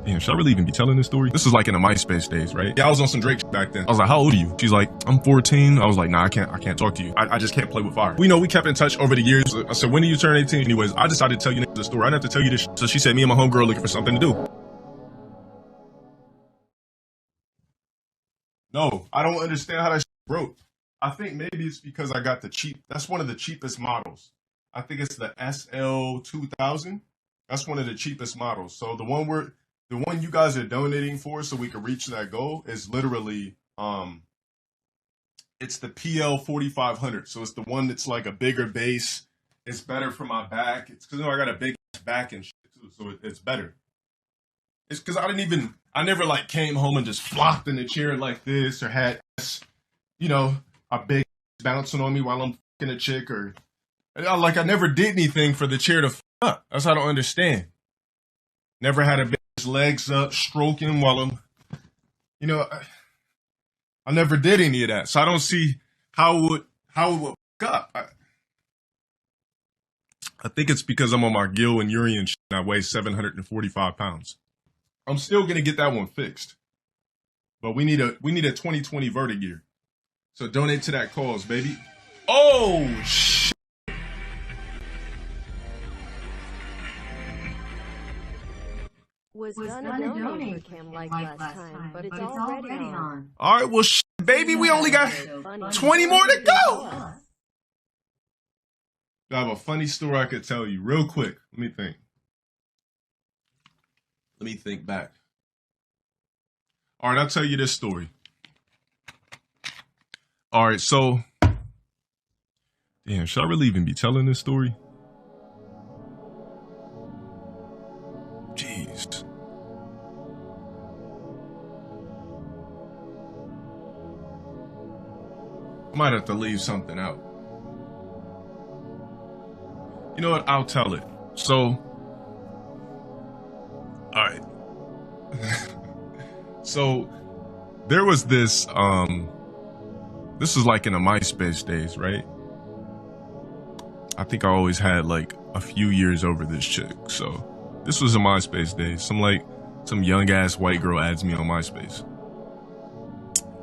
Damn, should I really even be telling this story? This is like in the MySpace days, right? Yeah, I was on some Drake shit back then. I was like, how old are you? She's like, I'm 14. I was like, nah, I can't talk to you. I just can't play with fire. We kept in touch over the years. I said, when do you turn 18? Anyways, I decided to tell you the story. I didn't have to tell you this shit. So she said, me and my homegirl looking for something to do. No, I don't understand how that shit broke. I think maybe it's because I got that's one of the cheapest models. I think it's the SL2000. That's one of the cheapest models. So the one you guys are donating for so we can reach that goal is literally, it's the PL4500. So it's the one that's like a bigger base. It's better for my back. It's because I got a big back and shit too. So it's better. It's because I never like came home and just flopped in the chair like this or had, a big bouncing on me while I'm fucking a chick or I never did anything for the chair to fuck up. That's what I don't understand. Never had a bitch legs up stroking while I'm, I never did any of that. So I don't see how it would fuck up. I think it's because I'm on my gill and urine shit and I weigh 745 pounds. I'm still gonna get that one fixed. But we need a 2020 Vertigear. So donate to that cause, baby. Oh shit. Was gonna donate for Cam like last time, but it's already on. All right, well, baby, we only got 20 more to go. I have a funny story I could tell you real quick. Let me think back. All right, I'll tell you this story. All right, so, damn, should I really even be telling this story? Jeez. I might have to leave something out. You know what? I'll tell it. So, all right. So, there was this was like in the MySpace days, right? I think I always had like a few years over this chick. So, this was in MySpace days. Some young ass white girl adds me on MySpace.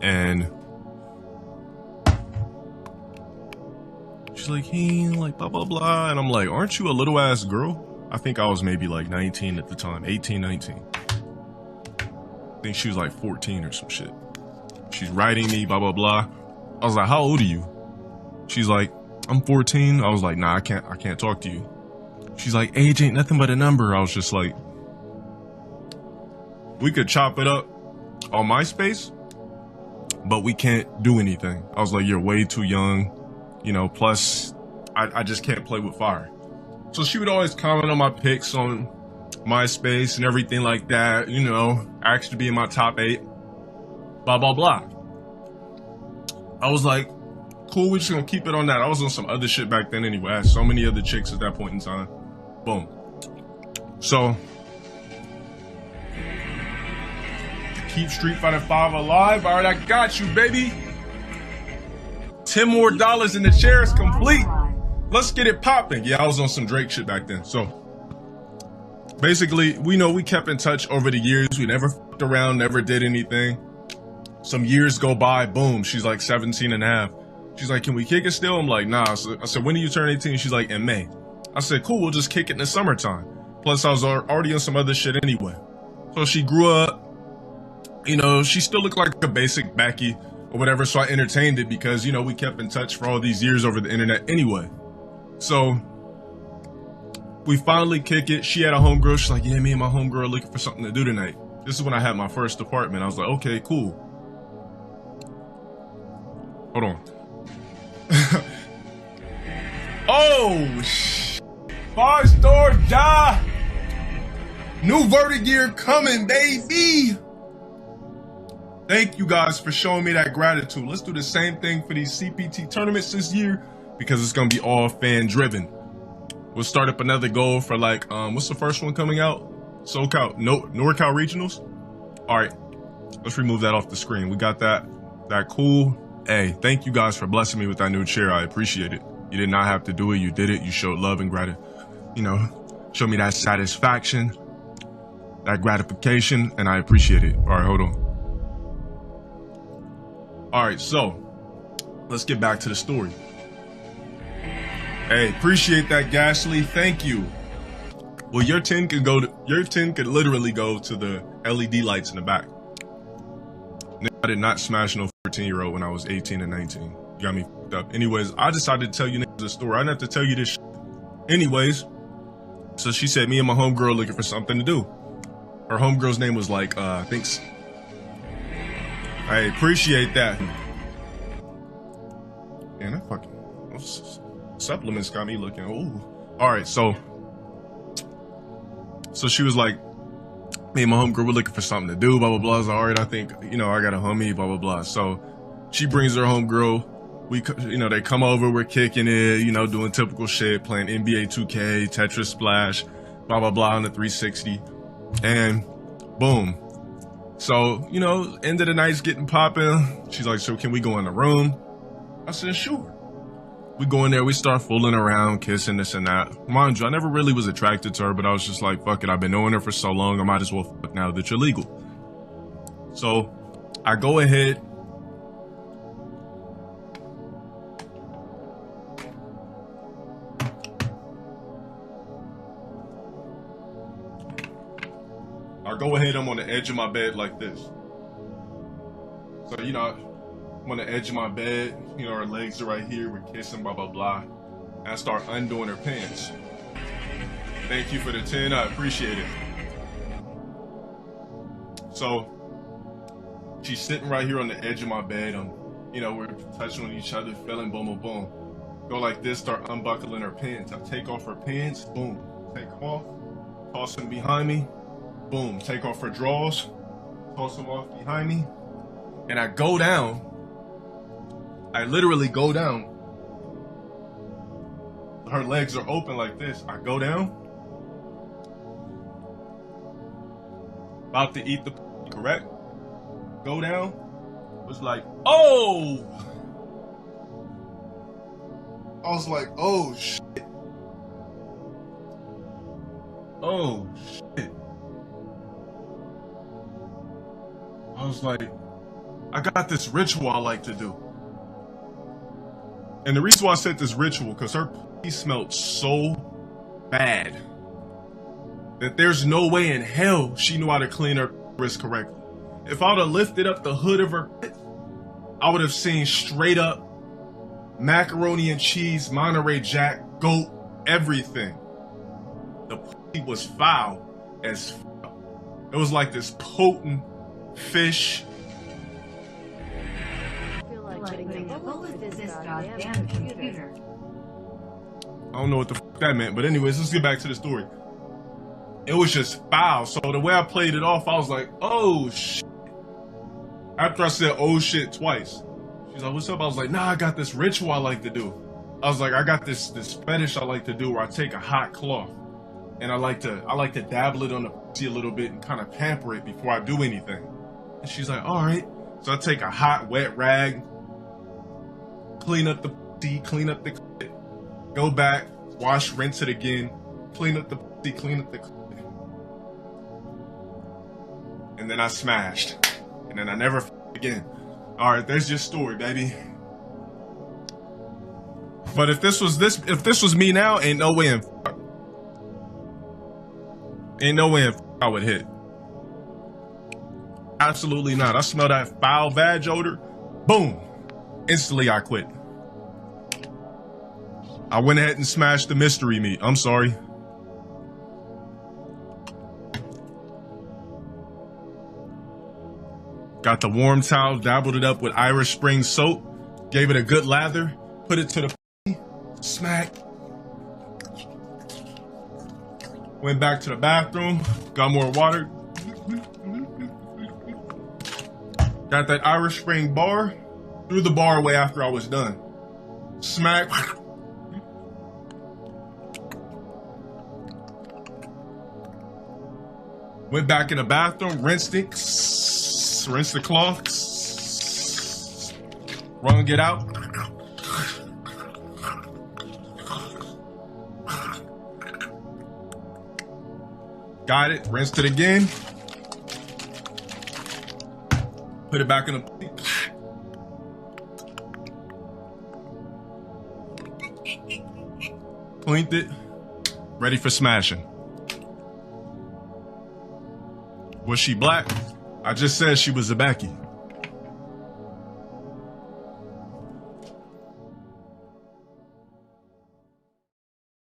And she's like, hey, like, blah, blah, blah. And I'm like, aren't you a little ass girl? I think I was maybe like 19 at the time, 18, 19. I think she was like 14 or some shit. She's writing me, blah, blah, blah. I was like, how old are you? She's like, I'm 14. I was like, nah, I can't talk to you. She's like, age ain't nothing but a number. I was just like, we could chop it up on MySpace, but we can't do anything. I was like, you're way too young. Plus I just can't play with fire. So she would always comment on my pics on MySpace and everything like that, asked to be in my top 8, blah, blah, blah. I was like, cool, we're just gonna keep it on that. I was on some other shit back then anyway. I had so many other chicks at that point in time. Boom. So, keep Street Fighter 5 alive. All right, I got you, baby. $10 more in the chair is complete. Let's get it popping. Yeah, I was on some Drake shit back then. So basically, we kept in touch over the years. We never fucked around, never did anything. Some years go by, boom, she's like 17 and a half. She's like, can we kick it still? I'm like, nah. So I said, when do you turn 18? She's like, in May. I said, cool, we'll just kick it in the summertime. Plus, I was already on some other shit anyway. So she grew up, she still looked like a basic Becky or whatever, so I entertained it because, we kept in touch for all these years over the internet anyway. So we finally kick it. She had a homegirl. She's like, yeah, me and my homegirl are looking for something to do tonight. This is when I had my first apartment. I was like, okay, cool. Hold on. Oh, 5-star die. New Vertigear coming, baby. Thank you guys for showing me that gratitude. Let's do the same thing for these CPT tournaments this year because it's going to be all fan driven. We'll start up another goal for like, what's the first one coming out? SoCal, NorCal Regionals. All right, let's remove that off the screen. We got that cool. Hey, thank you guys for blessing me with that new chair. I appreciate it. You did not have to do it. You did it. You showed love and gratitude. Show me that satisfaction. that gratification, and I appreciate it. All right, hold on. All right, so let's get back to the story. Hey, appreciate that, Gasly. Thank you. Well, your 10 could literally go to the LED lights in the back. I did not smash no 14-year-old when I was 18 and 19. You got me fucked up. Anyways, I decided to tell you niggas a story. I didn't have to tell you this shit. Anyways, so she said me and my homegirl looking for something to do. Her homegirl's name was like, I think. I appreciate that. Man, that fucking supplements got me looking. Ooh. All right, so she was like, me and my homegirl were looking for something to do, blah, blah, blah. I was like, all right, I think, I got a homie, blah, blah, blah. So she brings her homegirl. They come over, we're kicking it, doing typical shit, playing NBA 2K, Tetris Splash, blah, blah, blah on the 360. And boom. So, end of the night's getting popping. She's like, so can we go in the room? I said, sure. We go in there, we start fooling around, kissing, this and that. Mind you, I never really was attracted to her, but I was just like, fuck it, I've been knowing her for so long, I might as well fuck now that you're legal. So I go ahead. I'm on the edge of my bed like this. So, I'm on the edge of my bed, her legs are right here, we're kissing, blah, blah, blah. And I start undoing her pants. Thank you for the 10, I appreciate it. So, she's sitting right here on the edge of my bed. We're touching on each other, feeling, boom, boom, boom. Go like this, start unbuckling her pants. I take off her pants, boom, take them off, toss them behind me, boom, take off her drawers, toss them off behind me, and I go down. I literally go down. Her legs are open like this. I go down. About to eat the correct? Go down. Was like, oh! I was like, oh shit. Oh shit. I was like, I got this ritual I like to do. And the reason why I said this ritual, because her pussy smelled so bad that there's no way in hell she knew how to clean her wrist correctly. If I would have lifted up the hood of her, I would have seen straight up macaroni and cheese, Monterey Jack, goat, everything. The pussy was foul as fuck. It was like this potent fish. I don't know what the fuck that meant, but anyways, let's get back to the story. It was just foul. So the way I played it off, I was like, oh shit. After I said oh shit twice, she's like, what's up? I was like, nah, I got this ritual I like to do. I was like, I got this fetish I like to do where I take a hot cloth and I like to dabble it on the pussy a little bit and kind of pamper it before I do anything. And she's like, all right. So I take a hot, wet rag, clean up the pussy, clean up the clit, go back, wash, rinse it again, clean up the pussy, clean up the clit. And then I smashed. And then I never again. All right, there's your story, baby. But if this was me now, ain't no way I would hit. Absolutely not. I smell that foul vag odor. Boom. Instantly I quit. I went ahead and smashed the mystery meat. I'm sorry. Got the warm towel, dabbled it up with Irish Spring soap, gave it a good lather, put it to the smack. Went back to the bathroom, got more water. Got that Irish Spring bar, threw the bar away after I was done. Smack. Went back in the bathroom, rinsed it, rinse the cloth, wrung it out. Got it. Rinsed it again. Put it back in the... Cleaned it. Ready for smashing. Was she black? I just said she was a Becky.